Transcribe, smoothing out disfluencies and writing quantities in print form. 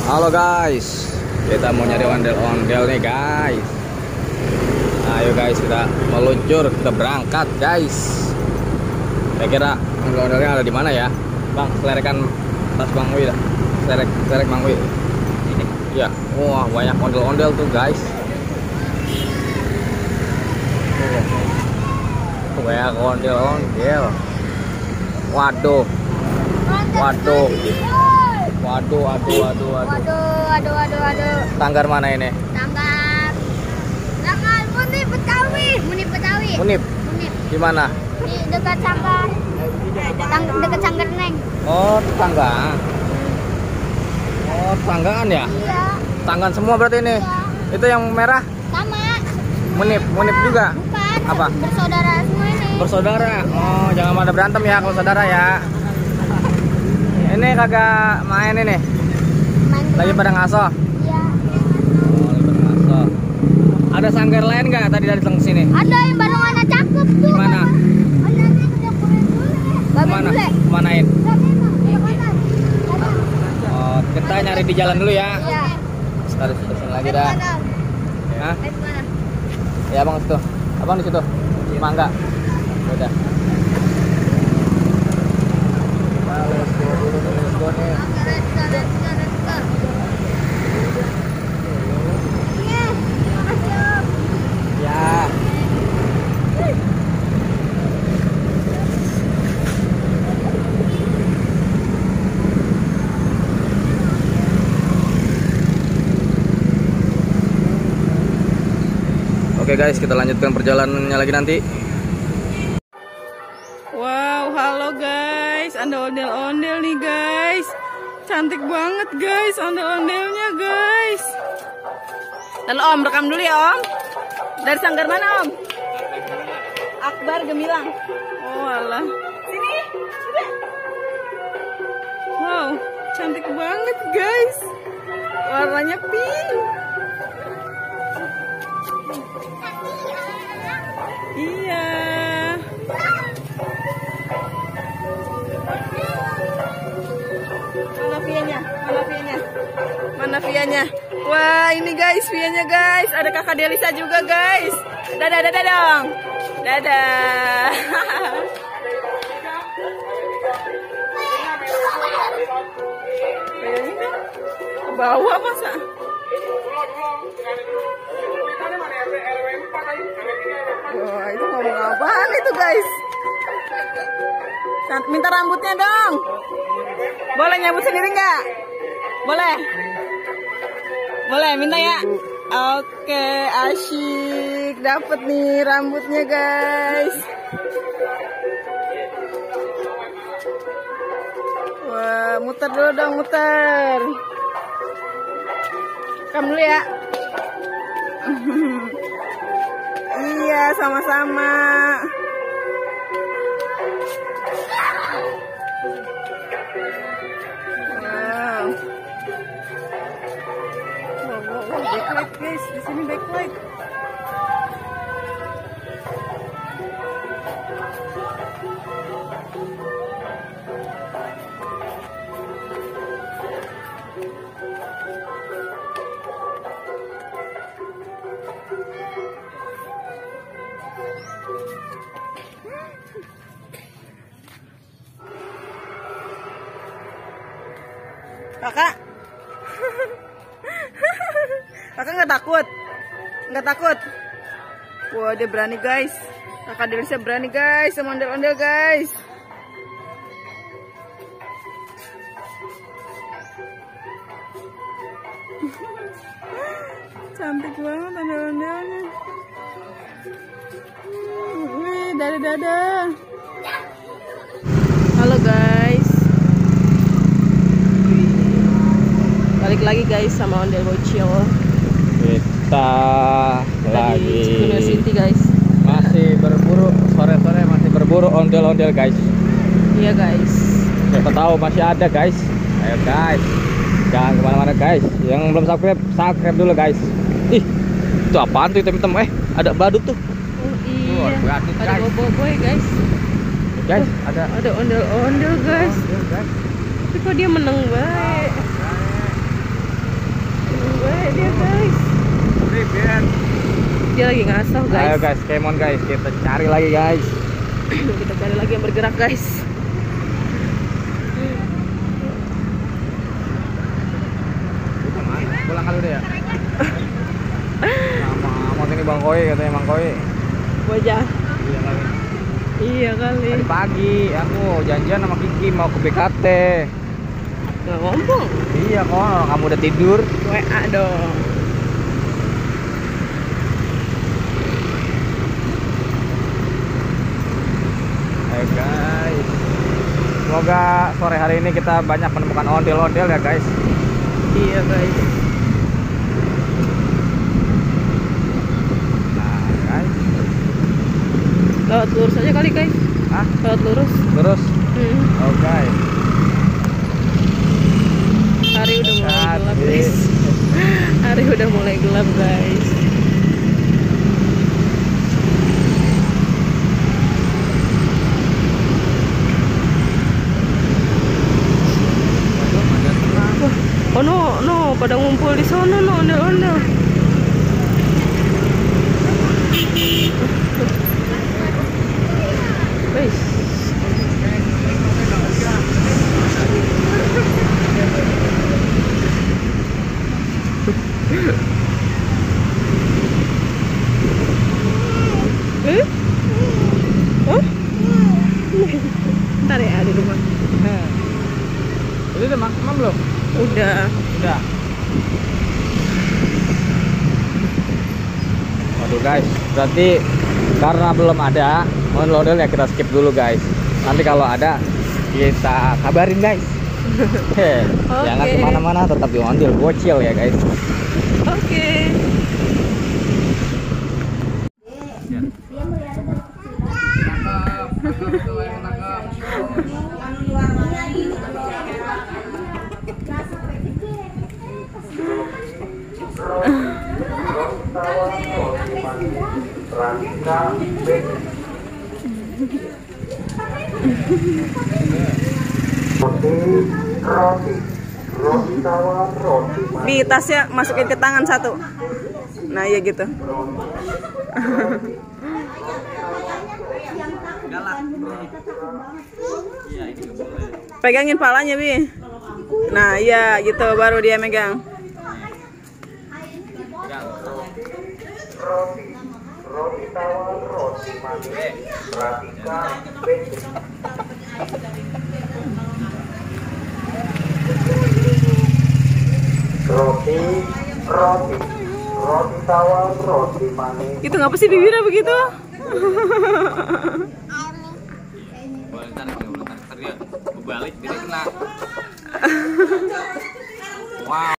Halo guys, kita mau nyari ondel-ondel nih guys. Ayo guys, kita meluncur, kita berangkat guys. Kira-kira ondel-ondelnya ada di mana ya? Bang, selerekan tas Bang Wi dah. Selerek Bang Wi. Ini. Ya, wah banyak ondel-ondel tuh guys. Banyak ondel-ondel. Waduh. Waduh. Waduh. Tanggar mana ini? Tanggar Munip Betawi. Munip. Di mana? Di dekat Sanggar. Dekat Sanggar Neng. Oh, tetangga. Oh, tetanggaan ya? Iya. Tetanggaan semua berarti ini. Iya. Itu yang merah? Sama. Munip juga? Bukan. Apa? Bersaudara semua ini. Bersaudara. Oh, jangan pada berantem ya kalau saudara ya. Ini kagak main ini. Main Lagi pada ngaso. Iya. Oh, lagi pada ngaso. Ada sanggar lain nggak tadi dari sini? Ada yang barongannya cakep tuh. Di mana? Ada di kedai bule. Mana? Manain? Oh, kita nyari di jalan dulu ya. Iya. Taruh sini lagi dah. Hah? Ya abang situ. Abang di situ. Mangga. Udah. Let's go nih. Ya. Oke guys, kita lanjutkan perjalanannya lagi nanti. Wow, halo guys, ada ondel-ondel nih guys. Cantik banget guys, ondel-ondelnya guys. Dan Om, rekam dulu ya Om. Dari sanggar mana Om? Akbar Gemilang. Oh alah. Sini. Wow, cantik banget guys. Warnanya pink. Iya. Mana Vianya? Wah, ini guys, Vianya guys. Ada Kakak Delisa juga guys. Dadah dong. Dadah. Ke bawah masa? Wah, itu ngomong apaan itu guys? Minta rambutnya dong. Boleh nyambut sendiri nggak? Boleh? Boleh, minta ya? Oke, asyik. Dapet nih rambutnya guys. Wah, muter dulu dong, muter. Kamu dulu ya. Iya, sama-sama. Wow. Backlight guys, di sini backlight. Kakak, kakak nggak takut? Nggak takut? Wah, dia berani guys. Kakak Delisa berani guys, sama ondel-ondel guys. Cantik banget ondel-ondelnya. Wih, dadah. Halo guys. Balik lagi guys sama ondel bocil. Kita lagi Cikundul City guys. masih berburu, sore-sore masih berburu ondel-ondel guys. Iya guys. Siapa tahu masih ada guys. Ayo guys, jangan kemana-mana guys. Yang belum subscribe dulu guys. Ih, itu apaan tuh hitam-hitam? Ada badut tuh. Oh iya. Badut, Ada guys. boboiboy guys. Guys, ada ondel-ondel guys. ondel, guys. Tapi kok dia menang baik. Dia lagi ngasoh guys. Ayo guys, Kemon guys, kita cari lagi guys. Kita cari lagi yang bergerak guys. Pulang kali udah ya. Sama ini Bang Koi, katanya Bang Koi. Bocah. Iya kali. Iya kali. Tadi pagi aku janjian sama Kiki mau ke BKT. Nggak ngomong. Iya kok, kamu udah tidur. WA dong. Ayo guys, semoga sore hari ini kita banyak menemukan ondel-ondel ya guys. Iya guys. Nah guys, Lewat lurus aja kali guys. ah Lewat lurus. terus, oke. Hari udah mulai gelap Asik. guys. Hari udah mulai gelap guys. Oh no, pada ngumpul di sana no, ondel-ondel. Guys. Ntar ya di rumah. Ini udah makan belum? Udah. Udah. Waduh guys, berarti karena belum ada ondel-ondel ya kita skip dulu guys. Nanti kalau ada kita kabarin guys. Jangan kemana-mana, tetap di ondel bocil ya guys. Oke. Di tasnya masukin ke tangan satu. Nah iya gitu. Pegangin palanya Bi. Nah iya gitu baru dia megang. Roti tawar, roti manis, perhatikan basic. Roti tawar, roti manis. Itu ngapa sih bibirnya begitu? Boleh tarik dia balik, jadi kena. Wow.